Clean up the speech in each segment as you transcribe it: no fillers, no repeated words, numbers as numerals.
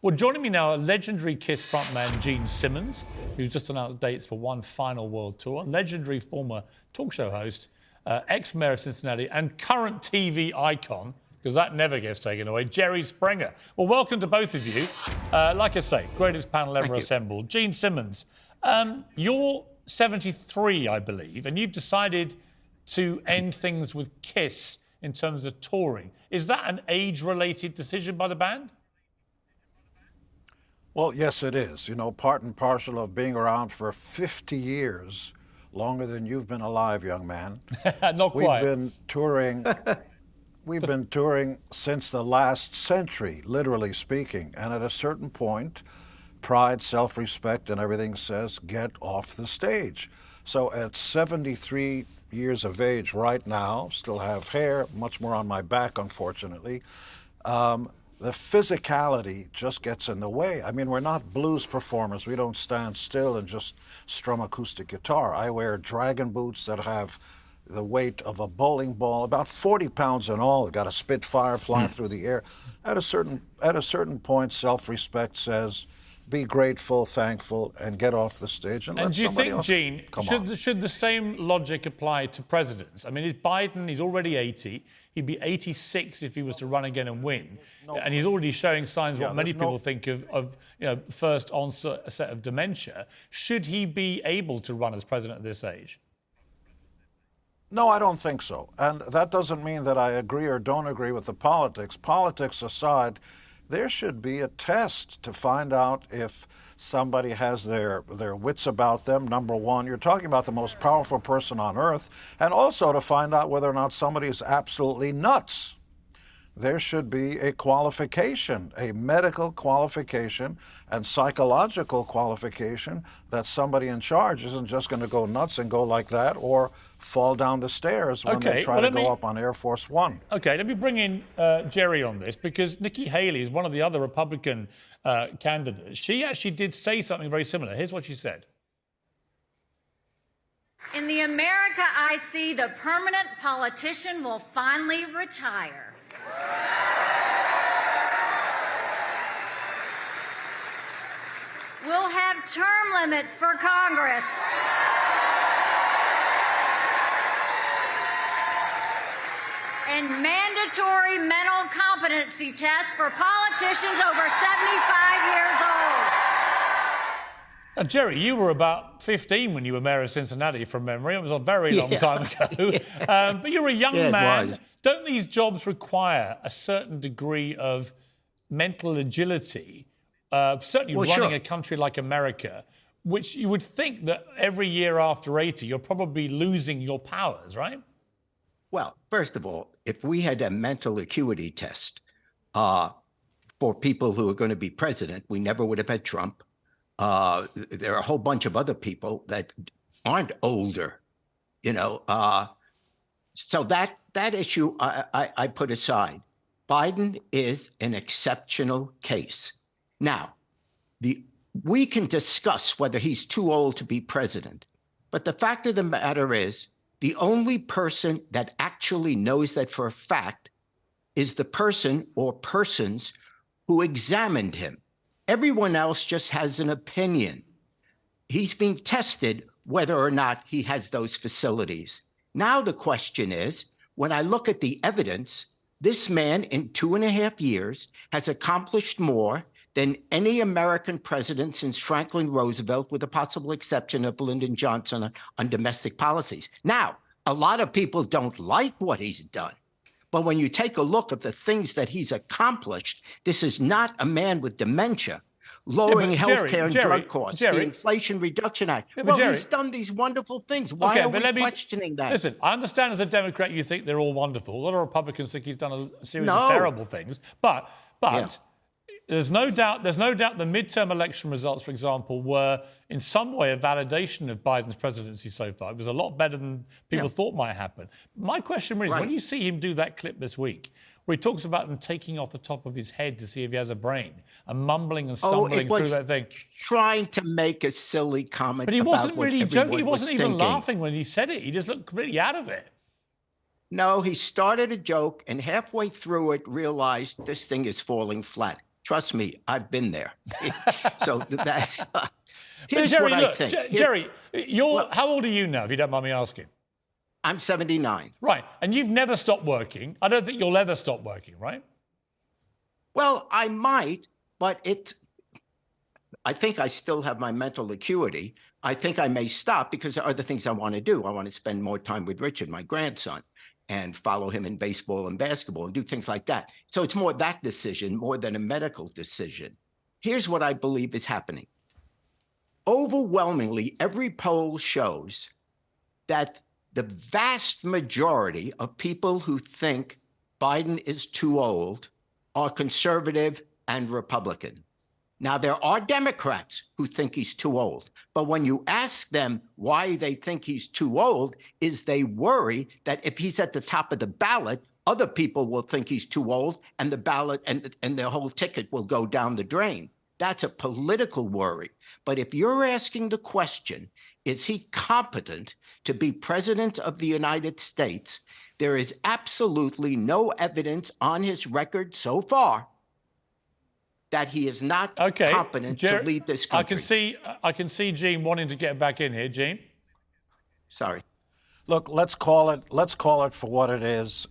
Well, joining me now, legendary Kiss frontman Gene Simmons, who's just announced dates for one final world tour, legendary former talk show host, ex-mayor of Cincinnati, and current TV icon, because that never gets taken away, Jerry Springer. Well, welcome to both of you. Like I say, greatest panel ever assembled. Gene Simmons, you're 73, I believe, and you've decided to end things with Kiss in terms of touring. Is that an age-related decision by the band? Well, yes, it is. You know, part and parcel of being around for 50 years, longer than you've been alive, young man. Not quite. We've been touring since the last century, literally speaking. And at a certain point, pride, self-respect, and everything says, get off the stage. So at 73 years of age right now, still have hair, much more on my back, unfortunately, the physicality just gets in the way. I mean, we're not blues performers. We don't stand still and just strum acoustic guitar. I wear dragon boots that have the weight of a bowling ball, about 40 pounds in all. I've got a Spitfire flying through the air. At a certain point, self-respect says, be grateful, thankful, and get off the stage and let somebody else. And do you think, Gene, should the same logic apply to presidents? I mean, is Biden, he's already 80. He'd be 86 if he was to run again and win. And he's already showing signs of what many people think of first onset of dementia. Should he be able to run as president at this age? No, I don't think so. And that doesn't mean that I agree or don't agree with the politics. Politics aside, there should be a test to find out if somebody has their wits about them, number one. You're talking about the most powerful person on earth, and also to find out whether or not somebody is absolutely nuts. There should be a qualification, a medical qualification and psychological qualification that somebody in charge isn't just going to go nuts and go like that or fall down the stairs when they try to go up on Air Force One. Okay, let me bring in Jerry on this, because Nikki Haley is one of the other Republican candidates. She actually did say something very similar. Here's what she said. In the America I see, the permanent politician will finally retire. We'll have term limits for Congress. And mandatory mental competency tests for politicians over 75 years old. Now, Jerry, you were about 15 when you were mayor of Cincinnati, from memory. It was a very long time ago. But you're a young man. Don't these jobs require a certain degree of mental agility, certainly running a country like America, which you would think that every year after 80, you're probably losing your powers, right? Well, first of all, if we had a mental acuity test for people who are going to be president, we never would have had Trump. There are a whole bunch of other people that aren't older, so that issue I put aside. Biden is an exceptional case. Now, we can discuss whether he's too old to be president, but the fact of the matter is, the only person that actually knows that for a fact is the person or persons who examined him. Everyone else just has an opinion. He's being tested whether or not he has those facilities. Now the question is, when I look at the evidence, this man in 2.5 years has accomplished more than any American president since Franklin Roosevelt, with the possible exception of Lyndon Johnson on domestic policies. Now, a lot of people don't like what he's done, but when you take a look at the things that he's accomplished, this is not a man with dementia. Lowering health care and drug costs, the Inflation Reduction Act. He's done these wonderful things. Why are we questioning that? Listen, I understand as a Democrat you think they're all wonderful. A lot of Republicans think he's done a series of terrible things. But there's no doubt the midterm election results, for example, were in some way a validation of Biden's presidency so far. It was a lot better than people thought might happen. My question really is, when you see him do that clip this week, where he talks about him taking off the top of his head to see if he has a brain, and mumbling and stumbling through that thing. Trying to make a silly comment. But he wasn't really joking. He wasn't even thinking. Laughing when he said it. He just looked completely out of it. No, he started a joke and halfway through it realized this thing is falling flat. Trust me, I've been there. So that's... here's Jerry, what look, I think. Jerry, how old are you now, if you don't mind me asking? I'm 79. Right, and you've never stopped working. I don't think you'll ever stop working, right? Well, I might, but I think I still have my mental acuity. I think I may stop because there are other things I want to do. I want to spend more time with Richard, my grandson, and follow him in baseball and basketball and do things like that. So it's more that decision more than a medical decision. Here's what I believe is happening. Overwhelmingly, every poll shows that the vast majority of people who think Biden is too old are conservative and Republican. Now, there are Democrats who think he's too old, but when you ask them why they think he's too old, is they worry that if he's at the top of the ballot, other people will think he's too old and the ballot and their whole ticket will go down the drain. That's a political worry. But if you're asking the question, is he competent to be president of the United States? There is absolutely no evidence on his record so far that he is not competent to lead this country. I can see Gene wanting to get back in here. Gene? Sorry. Look, let's call it for what it is.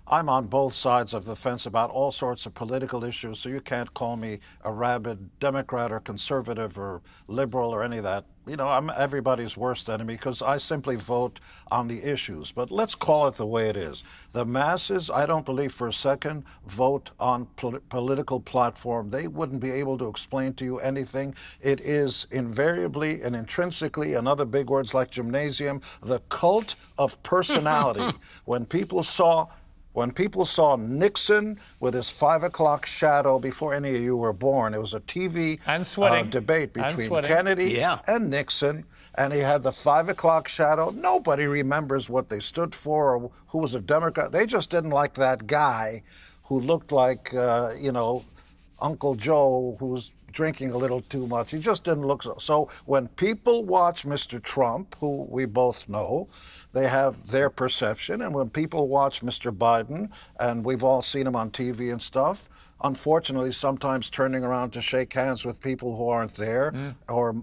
I'm on both sides of the fence about all sorts of political issues, so you can't call me a rabid Democrat or conservative or liberal or any of that. You know, I'm everybody's worst enemy because I simply vote on the issues. But let's call it the way it is. The masses, I don't believe for a second, vote on political platform. They wouldn't be able to explain to you anything. It is invariably and intrinsically, and other big words like gymnasium, the cult of personality. When people saw Nixon with his 5 o'clock shadow before any of you were born, it was a TV debate between Kennedy and Nixon, and he had the 5 o'clock shadow. Nobody remembers what they stood for or who was a Democrat. They just didn't like that guy who looked like, Uncle Joe, who was drinking a little too much. He just didn't look so. So when people watch Mr. Trump, who we both know, they have their perception. And when people watch Mr. Biden, and we've all seen him on TV and stuff, unfortunately sometimes turning around to shake hands with people who aren't there or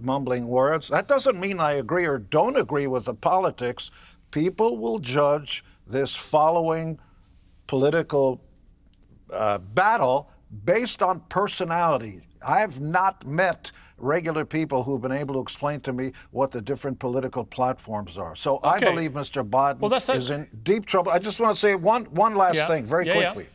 mumbling words. That doesn't mean I agree or don't agree with the politics. People will judge this following political battle based on personality. I have not met regular people who've been able to explain to me what the different political platforms are. So I believe Mr. Biden is in deep trouble. I just want to say one last thing very quickly.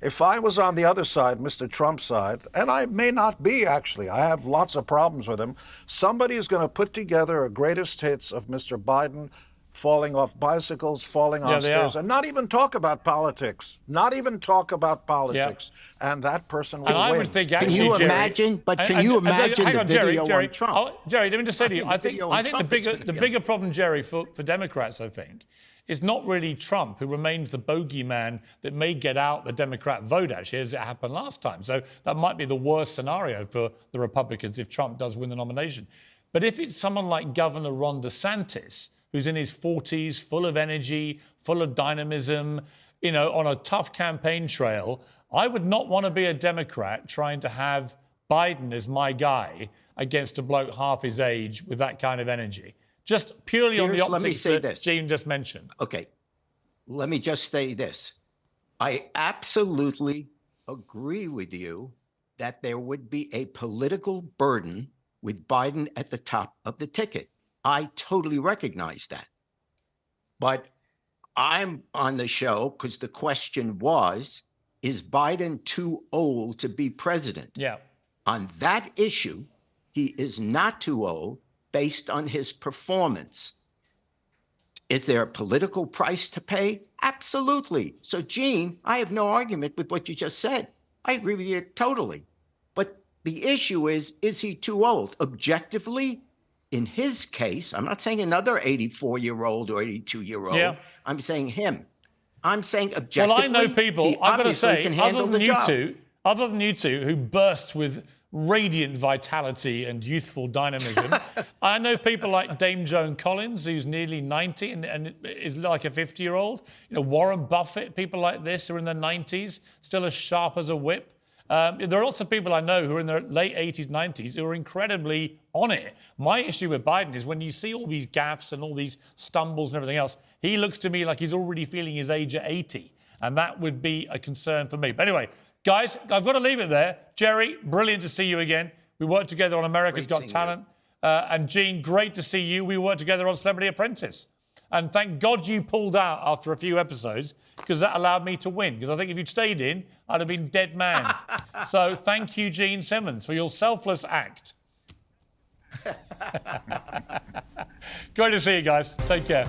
If I was on the other side, Mr. Trump's side, and I may not be actually, I have lots of problems with him, somebody is going to put together a greatest hits of Mr. Biden falling off bicycles, falling on stairs, and not even talk about politics. Not even talk about politics. And that person will win. I would think actually, can you Jerry, imagine? But can you imagine the video on Trump? Jerry, let me just say to you, I think the bigger problem, Jerry, for Democrats, I think, is not really Trump, who remains the bogeyman that may get out the Democrat vote, actually, as it happened last time. So that might be the worst scenario for the Republicans if Trump does win the nomination. But if it's someone like Governor Ron DeSantis, who's in his 40s, full of energy, full of dynamism, on a tough campaign trail, I would not want to be a Democrat trying to have Biden as my guy against a bloke half his age with that kind of energy. Just purely on the optics that Gene just mentioned. Okay, let me just say this. I absolutely agree with you that there would be a political burden with Biden at the top of the ticket. I totally recognize that. But I'm on the show because the question was, is Biden too old to be president? Yeah. On that issue, he is not too old based on his performance. Is there a political price to pay? Absolutely. So, Gene, I have no argument with what you just said. I agree with you totally. But the issue is he too old? Objectively, in his case, I'm not saying another 84-year-old or 82-year-old. Yeah. I'm saying him. I'm saying objectively. Well, I know people, I've got to say, other than you two, who burst with radiant vitality and youthful dynamism, I know people like Dame Joan Collins, who's nearly 90 and is like a 50-year-old. Warren Buffett, people like this who are in their 90s, still as sharp as a whip. There are lots of people I know who are in their late 80s, 90s who are incredibly on it. My issue with Biden is when you see all these gaffes and all these stumbles and everything else, he looks to me like he's already feeling his age at 80. And that would be a concern for me. But anyway, guys, I've got to leave it there. Jerry, brilliant to see you again. We worked together on America's Got Talent. And Gene, great to see you. We worked together on Celebrity Apprentice. And thank God you pulled out after a few episodes, because that allowed me to win. Because I think if you'd stayed in, I'd have been dead man. So thank you, Gene Simmons, for your selfless act. Great to see you guys. Take care.